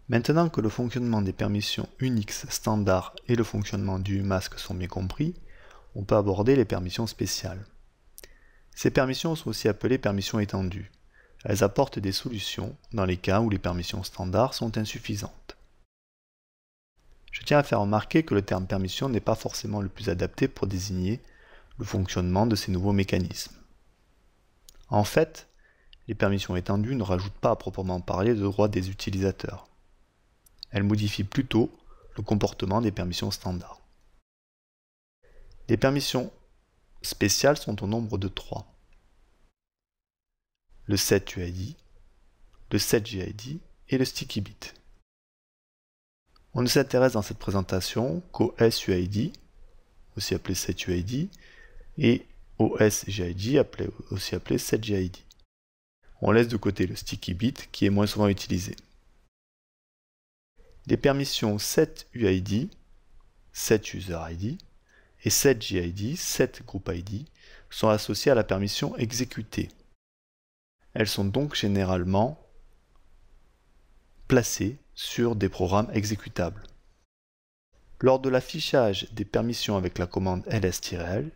Maintenant que le fonctionnement des permissions Unix standard et le fonctionnement du UMask sont bien compris, on peut aborder les permissions spéciales. Ces permissions sont aussi appelées permissions étendues. Elles apportent des solutions dans les cas où les permissions standards sont insuffisantes. Je tiens à faire remarquer que le terme permission n'est pas forcément le plus adapté pour désigner le fonctionnement de ces nouveaux mécanismes. En fait, les permissions étendues ne rajoutent pas à proprement parler de droits des utilisateurs. Elles modifient plutôt le comportement des permissions standards. Les permissions spéciales sont au nombre de 3. Le setUID, le setGID et le StickyBit. On ne s'intéresse dans cette présentation qu'au SUID, aussi appelé setUID, et au SGID, aussi appelé setGID. On laisse de côté le StickyBit qui est moins souvent utilisé. Les permissions setUID, setUserID et setGID, setGroupID sont associées à la permission exécuter. Elles sont donc généralement placées sur des programmes exécutables. Lors de l'affichage des permissions avec la commande ls-l,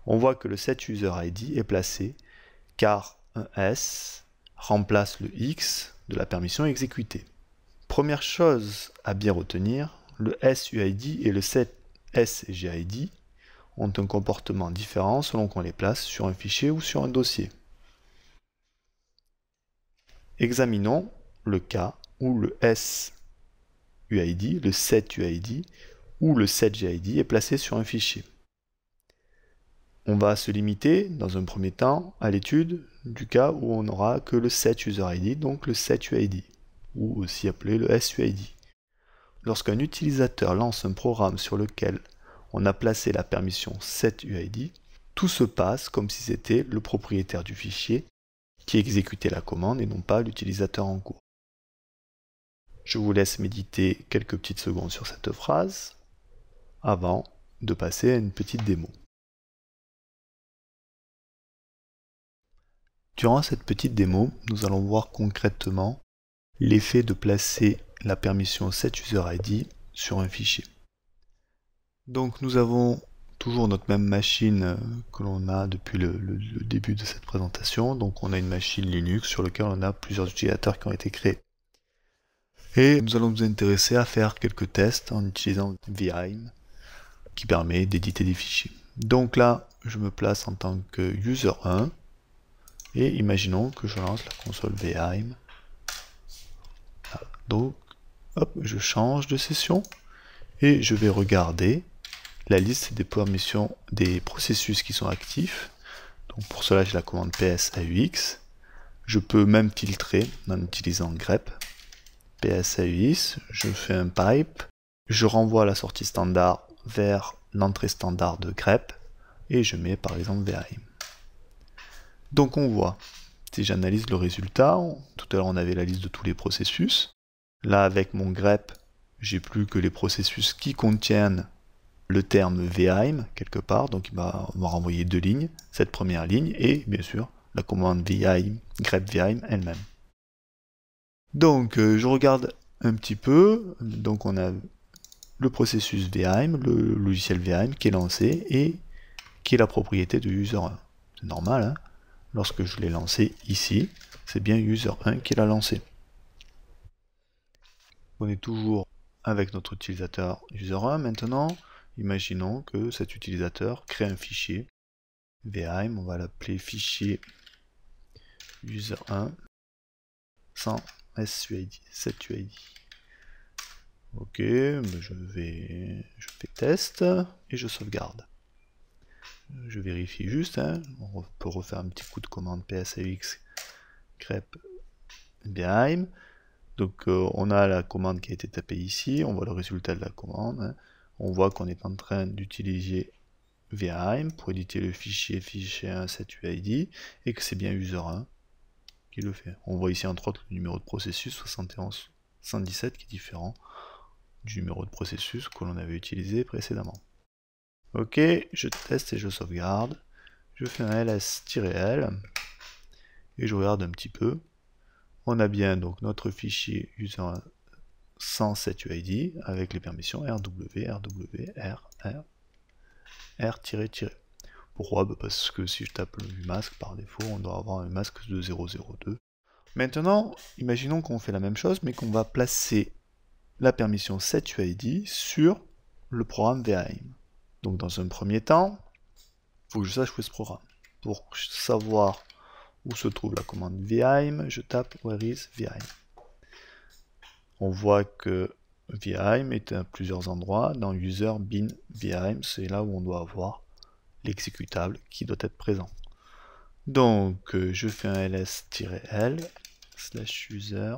on voit que le setUserID est placé car un S remplace le X de la permission exécutée. Première chose à bien retenir, le SUID et le SGID ont un comportement différent selon qu'on les place sur un fichier ou sur un dossier. Examinons le cas où le SUID, le setUID ou le setGID est placé sur un fichier. On va se limiter, dans un premier temps, à l'étude du cas où on n'aura que le setUserID, donc le setUID, ou aussi appelé le SUID. Lorsqu'un utilisateur lance un programme sur lequel on a placé la permission setUID, tout se passe comme si c'était le propriétaire du fichier qui exécutait la commande et non pas l'utilisateur en cours. Je vous laisse méditer quelques petites secondes sur cette phrase avant de passer à une petite démo. Durant cette petite démo, nous allons voir concrètement l'effet de placer la permission setUserID sur un fichier. Donc nous avons toujours notre même machine que l'on a depuis le début de cette présentation. Donc on a une machine Linux sur laquelle on a plusieurs utilisateurs qui ont été créés. Et nous allons nous intéresser à faire quelques tests en utilisant vim qui permet d'éditer des fichiers. Donc là, je me place en tant que user1 et imaginons que je lance la console vim. Donc, hop, je change de session et je vais regarder la liste des permissions des processus qui sont actifs. Donc pour cela, j'ai la commande psaux. Je peux même filtrer en utilisant grep. psaux, je fais un pipe, je renvoie la sortie standard vers l'entrée standard de grep et je mets par exemple vim. Donc on voit, si j'analyse le résultat, tout à l'heure on avait la liste de tous les processus. Là avec mon grep, j'ai plus que les processus qui contiennent le terme vim quelque part, donc il va renvoyer 2 lignes, cette première ligne et bien sûr la commande vim, grep vim elle-même. Donc je regarde un petit peu, donc on a le processus vim, le logiciel vim qui est lancé et qui est la propriété de user1. C'est normal, hein, lorsque je l'ai lancé ici, c'est bien user1 qui l'a lancé. On est toujours avec notre utilisateur user1 maintenant. Imaginons que cet utilisateur crée un fichier vim, on va l'appeler fichier user1 sans setUID. Ok, je fais test et je sauvegarde. Je vérifie juste, hein, on peut refaire un petit coup de commande psaux grep vim. Donc on a la commande qui a été tapée ici, on voit le résultat de la commande, hein. On voit qu'on est en train d'utiliser vim pour éditer le fichier 1 setUID et que c'est bien user1 qui le fait. On voit ici entre autres le numéro de processus 71 117 qui est différent du numéro de processus que l'on avait utilisé précédemment. Ok, je teste et je sauvegarde. Je fais un ls-l et je regarde un petit peu. On a bien donc notre fichier user1 sans set UID avec les permissions RW, RW, R, R, R-. Pourquoi? Parce que si je tape le masque par défaut, on doit avoir un masque de 002. Maintenant, imaginons qu'on fait la même chose, mais qu'on va placer la permission set UID sur le programme VAIM. Donc dans un premier temps, il faut que je sache où est ce programme. Pour savoir où se trouve la commande VAIM, je tape where is VAIM. On voit que VAIM est à plusieurs endroits. Dans user bin VAIM, c'est là où on doit avoir l'exécutable qui doit être présent. Donc je fais un ls-l /user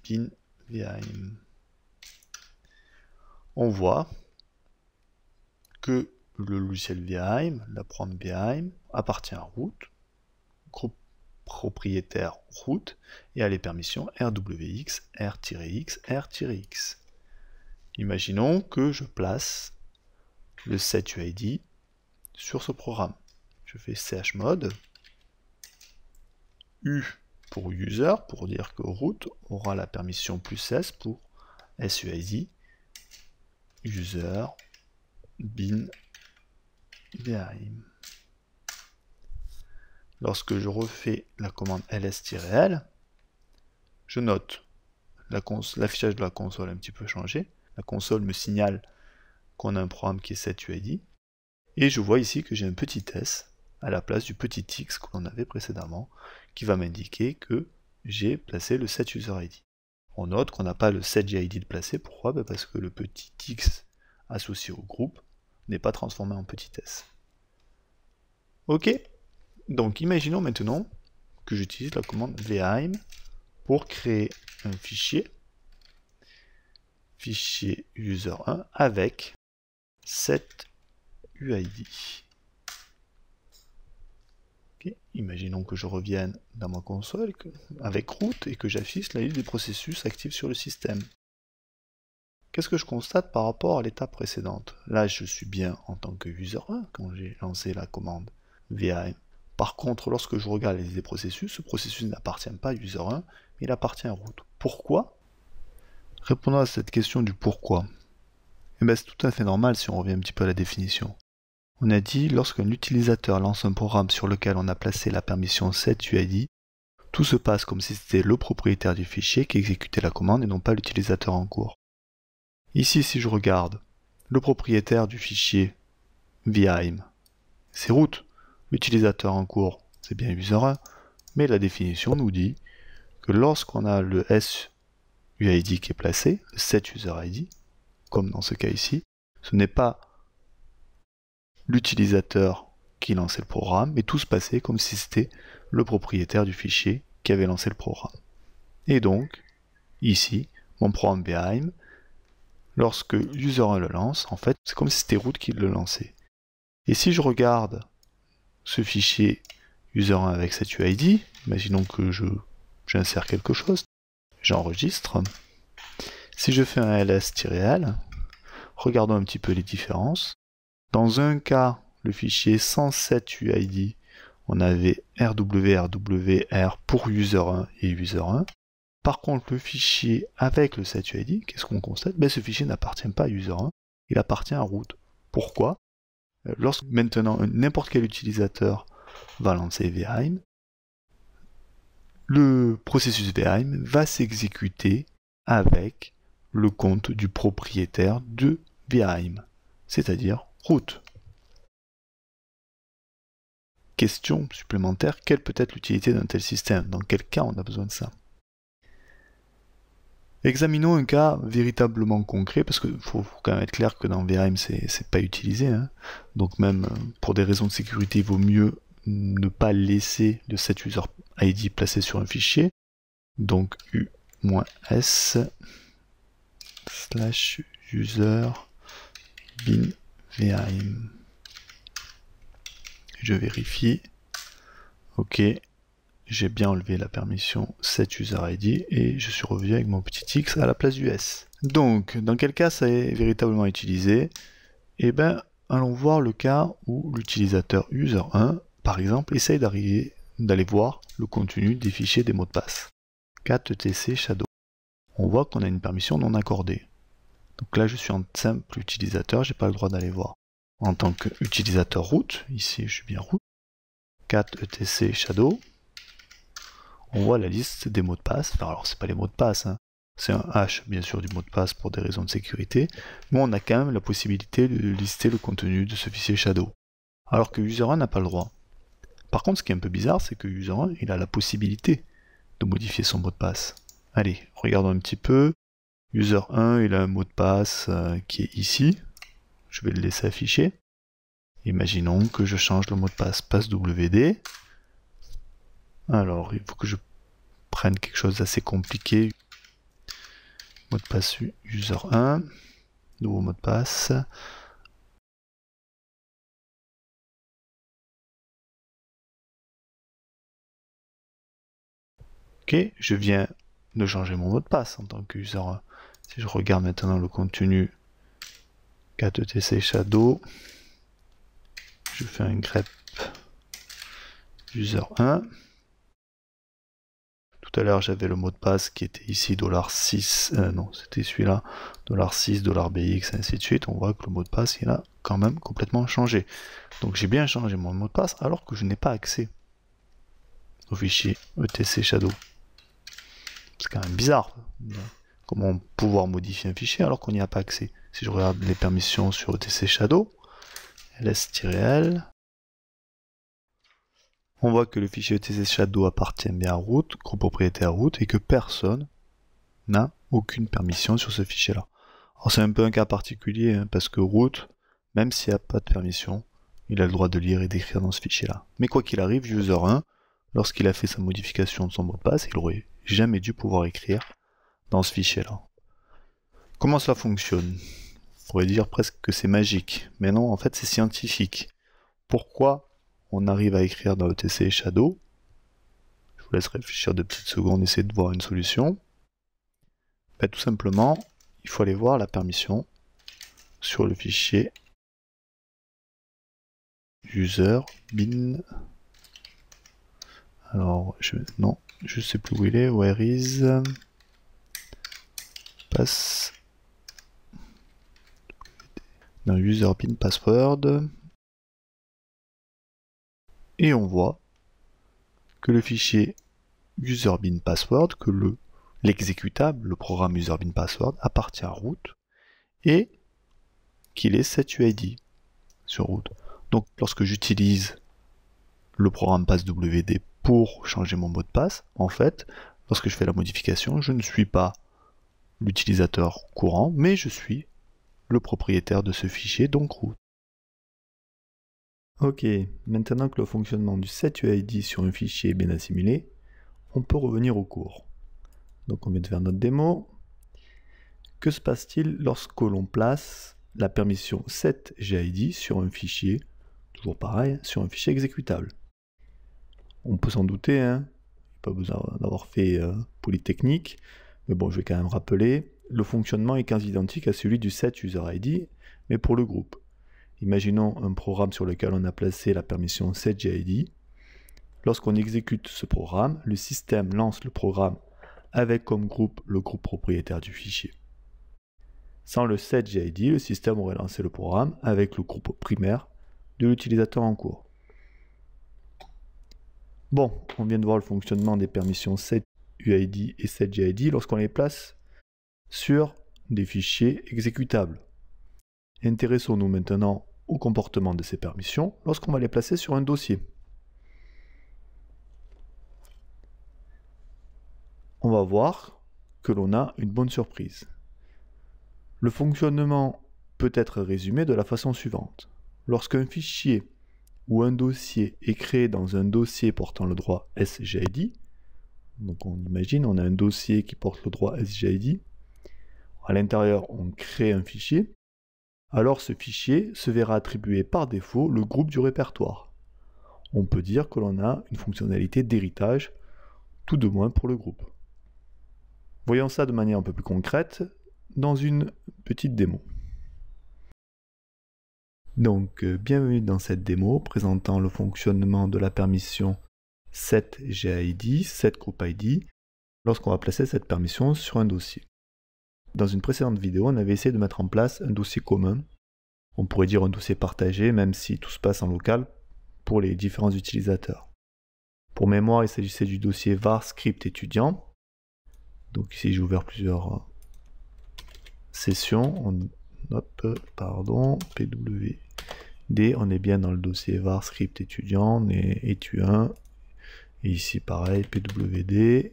bin VAIM. On voit que le logiciel VAIM, la prompt VAIM, appartient à root, groupe propriétaire root, et a les permissions rwx, r-x, r-x. Imaginons que je place le set UID sur ce programme. Je fais chmod u pour user, pour dire que root aura la permission plus s pour suid user bin VAIM. Lorsque je refais la commande ls-l, je note l'affichage de la console a un petit peu changé. La console me signale qu'on a un programme qui est set UID. Et je vois ici que j'ai un petit s à la place du petit x que l'on avait précédemment, qui va m'indiquer que j'ai placé le set user ID. On note qu'on n'a pas le set JID de placer. Pourquoi? Parce que le petit x associé au groupe n'est pas transformé en petit s. Ok, donc imaginons maintenant que j'utilise la commande VAIM pour créer un fichier user1 avec set UID. Okay. Imaginons que je revienne dans ma console avec root et que j'affiche la liste des processus actifs sur le système. Qu'est-ce que je constate par rapport à l'étape précédente? Là, je suis bien en tant que user1 quand j'ai lancé la commande VAIM. Par contre, lorsque je regarde les liste des processus, ce processus n'appartient pas à user1, mais il appartient à root. Pourquoi? Répondons à cette question du pourquoi. Eh bien, c'est tout à fait normal si on revient un petit peu à la définition. On a dit, lorsqu'un utilisateur lance un programme sur lequel on a placé la permission set UID, tout se passe comme si c'était le propriétaire du fichier qui exécutait la commande et non pas l'utilisateur en cours. Ici, si je regarde, le propriétaire du fichier VAIM, c'est root. L'utilisateur en cours, c'est bien user1, mais la définition nous dit que lorsqu'on a le SUID qui est placé, le set user ID, comme dans ce cas ici, ce n'est pas l'utilisateur qui lançait le programme, mais tout se passait comme si c'était le propriétaire du fichier qui avait lancé le programme. Et donc, ici, mon programme VAIM, lorsque user1 le lance, en fait, c'est comme si c'était root qui le lançait. Et si je regarde ce fichier user1 avec cette UID, imaginons que j'insère quelque chose, j'enregistre. Si je fais un ls-l, regardons un petit peu les différences. Dans un cas, le fichier sans set UID, on avait rw pour user1 et user1. Par contre, le fichier avec le set UID, qu'est-ce qu'on constate? Ben, ce fichier n'appartient pas à user1, il appartient à root. Pourquoi? Lorsque maintenant n'importe quel utilisateur va lancer VAIM, le processus VAIM va s'exécuter avec le compte du propriétaire de VAIM, c'est-à-dire root. Question supplémentaire, quelle peut être l'utilité d'un tel système? Dans quel cas on a besoin de ça? Examinons un cas véritablement concret, parce qu'il faut quand même être clair que dans VAIM c'est pas utilisé, hein. Donc même pour des raisons de sécurité, il vaut mieux ne pas laisser le set user ID placé sur un fichier. Donc u-s /user bin VAIM. Je vérifie. Ok. J'ai bien enlevé la permission set user ID et je suis revenu avec mon petit x à la place du s. Donc, dans quel cas ça est véritablement utilisé? Eh bien, allons voir le cas où l'utilisateur user1, par exemple, essaye d'aller voir le contenu des fichiers des mots de passe. cat etc shadow. on voit qu'on a une permission non accordée. Donc là, je suis en simple utilisateur, j'ai pas le droit d'aller voir. En tant qu'utilisateur root, ici je suis bien root, cat etc shadow, on voit la liste des mots de passe. Enfin, alors c'est pas les mots de passe, hein. C'est un hash bien sûr du mot de passe pour des raisons de sécurité, mais on a quand même la possibilité de lister le contenu de ce fichier shadow, alors que user1 n'a pas le droit. Par contre, ce qui est un peu bizarre, c'est que user1 il a la possibilité de modifier son mot de passe. Allez, regardons un petit peu. User1 il a un mot de passe qui est ici. Je vais le laisser afficher. Imaginons que je change le mot de passe passwd. Alors, il faut que je prenne quelque chose d'assez compliqué. Mot de passe user1, nouveau mot de passe. Ok, je viens de changer mon mot de passe en tant que user1. Si je regarde maintenant le contenu cat etc shadow, je fais un grep user1. Tout à l'heure j'avais le mot de passe qui était ici $6, non c'était celui-là, $6, $bx, ainsi de suite. On voit que le mot de passe il a quand même complètement changé. Donc j'ai bien changé mon mot de passe alors que je n'ai pas accès au fichier etc shadow. C'est quand même bizarre. Comment pouvoir modifier un fichier alors qu'on n'y a pas accès? Si je regarde les permissions sur etc shadow, ls-l, on voit que le fichier etc shadow appartient bien à root, groupe propriétaire root, et que personne n'a aucune permission sur ce fichier-là. Alors c'est un peu un cas particulier, hein, parce que root, même s'il n'y a pas de permission, il a le droit de lire et d'écrire dans ce fichier-là. Mais quoi qu'il arrive, user1, lorsqu'il a fait sa modification de son mot de passe, il aurait jamais dû pouvoir écrire dans ce fichier-là. Comment cela fonctionne? On pourrait dire presque que c'est magique, mais non, en fait c'est scientifique. Pourquoi on arrive à écrire dans etc shadow? Je vous laisse réfléchir 2 petites secondes, essayer de voir une solution. Ben, tout simplement, il faut aller voir la permission sur le fichier user bin. Alors, non, je sais plus où il est. Where is pass dans user bin password. Et on voit que le fichier user bin password, que l'exécutable, le programme user bin password, appartient à root et qu'il est setuid sur root. Donc lorsque j'utilise le programme passwd pour changer mon mot de passe, en fait, lorsque je fais la modification, je ne suis pas l'utilisateur courant, mais je suis le propriétaire de ce fichier, donc root. Ok, maintenant que le fonctionnement du setuid sur un fichier est bien assimilé, on peut revenir au cours. Donc on vient de faire notre démo. Que se passe-t-il lorsque l'on place la permission setGID sur un fichier, toujours pareil, sur un fichier exécutable? On peut s'en douter, hein, pas besoin d'avoir fait Polytechnique, mais bon, je vais quand même rappeler, le fonctionnement est quasi identique à celui du setUserID, mais pour le groupe. Imaginons un programme sur lequel on a placé la permission setGID. Lorsqu'on exécute ce programme, le système lance le programme avec comme groupe le groupe propriétaire du fichier. Sans le setGID, le système aurait lancé le programme avec le groupe primaire de l'utilisateur en cours. Bon, on vient de voir le fonctionnement des permissions setuid et setGID lorsqu'on les place sur des fichiers exécutables. Intéressons-nous maintenant au comportement de ces permissions lorsqu'on va les placer sur un dossier. On va voir que l'on a une bonne surprise. Le fonctionnement peut être résumé de la façon suivante. Lorsqu'un fichier ou un dossier est créé dans un dossier portant le droit SGID, donc on imagine, on a un dossier qui porte le droit SGID, à l'intérieur on crée un fichier, alors ce fichier se verra attribuer par défaut le groupe du répertoire. On peut dire que l'on a une fonctionnalité d'héritage, tout de moins pour le groupe. Voyons ça de manière un peu plus concrète dans une petite démo. Donc, bienvenue dans cette démo présentant le fonctionnement de la permission setGID, setGroupID, lorsqu'on va placer cette permission sur un dossier. Dans une précédente vidéo, on avait essayé de mettre en place un dossier commun. On pourrait dire un dossier partagé, même si tout se passe en local pour les différents utilisateurs. Pour mémoire, il s'agissait du dossier var script étudiant. Donc ici, j'ai ouvert plusieurs sessions. PWD, on est bien dans le dossier var script étudiant, on est etu1. Et ici, pareil, PWD.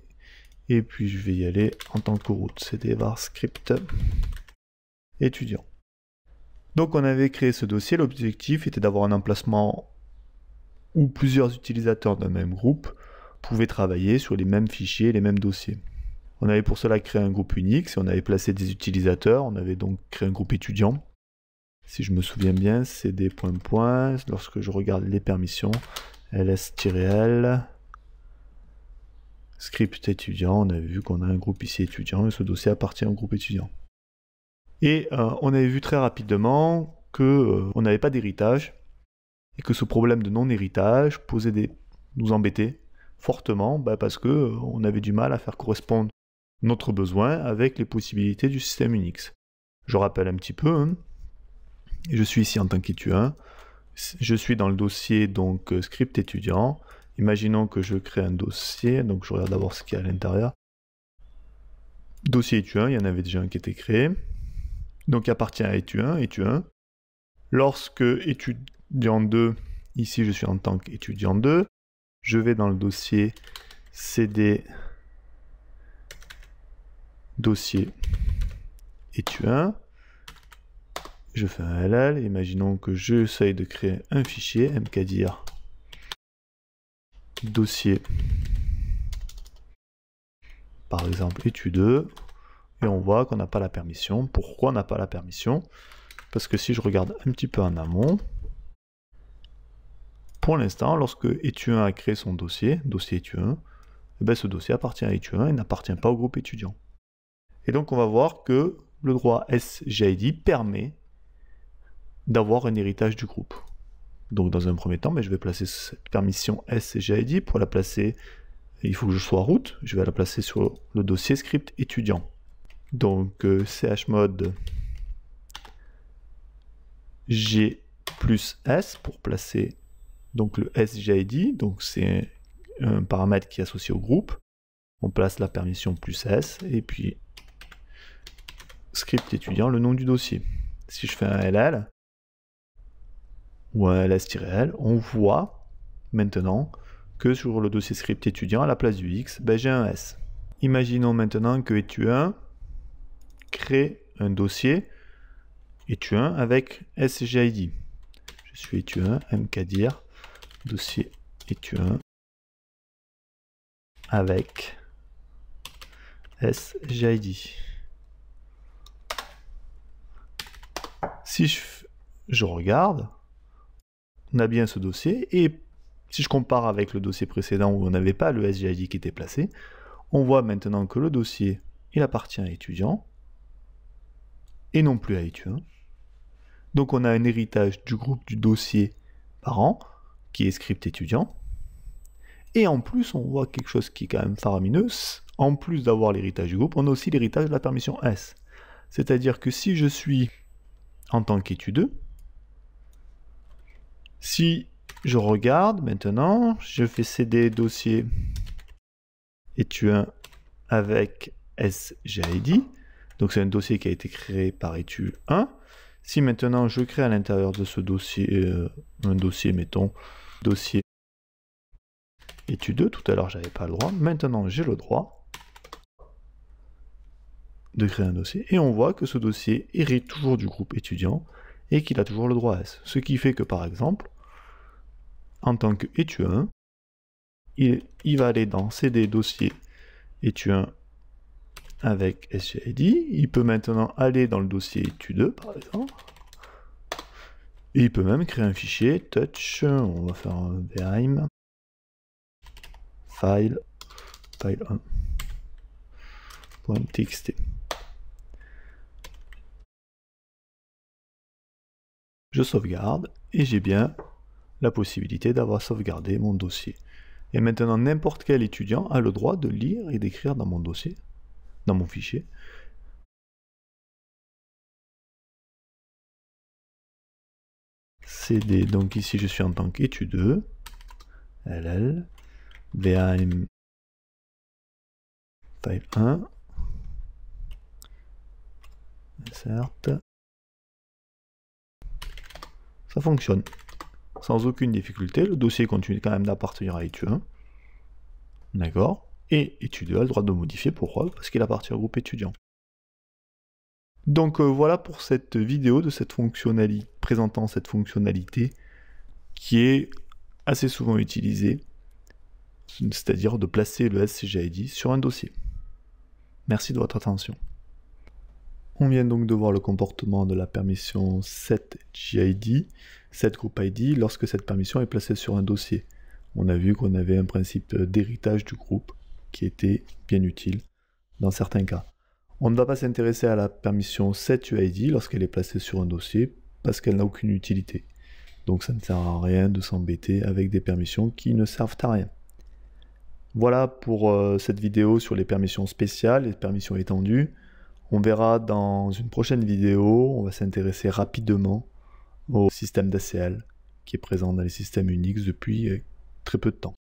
Et puis, je vais y aller en tant que route. C'était var script étudiant. Donc, on avait créé ce dossier. L'objectif était d'avoir un emplacement où plusieurs utilisateurs d'un même groupe pouvaient travailler sur les mêmes fichiers, les mêmes dossiers. On avait pour cela créé un groupe Unix, et on avait placé des utilisateurs, on avait donc créé un groupe étudiant. Si je me souviens bien, c'est des points, lorsque je regarde les permissions, ls-l, script étudiant, on avait vu qu'on a un groupe ici étudiant, et ce dossier appartient au groupe étudiant. Et on avait vu très rapidement qu'on n'avait pas d'héritage, et que ce problème de non-héritage nous embêtait fortement, parce qu'on avait du mal à faire correspondre notre besoin avec les possibilités du système Unix. Je rappelle un petit peu, je suis ici en tant qu'étu1, je suis dans le dossier donc script étudiant. Imaginons que je crée un dossier, donc je regarde d'abord ce qu'il y a à l'intérieur. Dossier étu1, il y en avait déjà un qui était créé, donc il appartient à étu1. Lorsque étudiant 2, ici je suis en tant qu'étudiant 2, je vais dans le dossier cd dossier étu1, je fais un ll, imaginons que j'essaye de créer un fichier, mkdir dossier, par exemple étu2, et on voit qu'on n'a pas la permission. Pourquoi on n'a pas la permission? Parce que si je regarde un petit peu en amont, pour l'instant, lorsque étu1 a créé son dossier étu1, ce dossier appartient à étu1 et n'appartient pas au groupe étudiant. Et donc on va voir que le droit SJID permet d'avoir un héritage du groupe. Donc dans un premier temps, je vais placer cette permission SJID. Pour la placer, il faut que je sois root. Je vais la placer sur le dossier script étudiant. Donc chmod G plus S pour placer donc le SJID. Donc c'est un paramètre qui est associé au groupe. On place la permission plus S et puis script étudiant, le nom du dossier. Si je fais un LL ou un ls-l, on voit maintenant que sur le dossier script étudiant, à la place du X, j'ai un S. Imaginons maintenant que étu1 crée un dossier étu1 avec SJID. Je suis étu1, mkdir, dossier étu1 avec SJID. Si je regarde, on a bien ce dossier, et si je compare avec le dossier précédent où on n'avait pas le SJID qui était placé, on voit maintenant que le dossier, il appartient à étudiant, et non plus à étu1. Donc on a un héritage du groupe du dossier parent, qui est script étudiant, et en plus on voit quelque chose qui est quand même faramineux, en plus d'avoir l'héritage du groupe, on a aussi l'héritage de la permission S. C'est-à-dire que si je suis en tant qu'étu2, si je regarde maintenant, je fais cd dossier étu1 avec SJID, donc c'est un dossier qui a été créé par étu1. Si maintenant je crée à l'intérieur de ce dossier, un dossier, mettons, dossier étu2, tout à l'heure j'avais pas le droit, maintenant j'ai le droit de créer un dossier, et on voit que ce dossier hérite toujours du groupe étudiant, et qu'il a toujours le droit S. Ce qui fait que par exemple, en tant que étu1, il va aller dans cd dossier étu1 avec SJID, il peut maintenant aller dans le dossier étu2 par exemple, et il peut même créer un fichier touch, on va faire un beim, file 1.txt. Je sauvegarde et j'ai bien la possibilité d'avoir sauvegardé mon dossier. Et maintenant, n'importe quel étudiant a le droit de lire et d'écrire dans mon dossier, dans mon fichier. CD, donc ici je suis en tant qu'étude, LL, BAM file 1, insert, ça fonctionne, sans aucune difficulté, le dossier continue quand même d'appartenir à étude 1, d'accord, et étude 2 a le droit de modifier, pourquoi? Parce qu'il appartient au groupe étudiant. Donc voilà pour cette vidéo de cette fonctionnalité, présentant cette fonctionnalité qui est assez souvent utilisée, c'est-à-dire de placer le SCGID sur un dossier. Merci de votre attention. On vient donc de voir le comportement de la permission setGID, setGroupID, lorsque cette permission est placée sur un dossier. On a vu qu'on avait un principe d'héritage du groupe qui était bien utile dans certains cas. On ne va pas s'intéresser à la permission setUID lorsqu'elle est placée sur un dossier parce qu'elle n'a aucune utilité. Donc ça ne sert à rien de s'embêter avec des permissions qui ne servent à rien. Voilà pour cette vidéo sur les permissions spéciales, les permissions étendues. On verra dans une prochaine vidéo, on va s'intéresser rapidement au système d'ACL qui est présent dans les systèmes Unix depuis très peu de temps.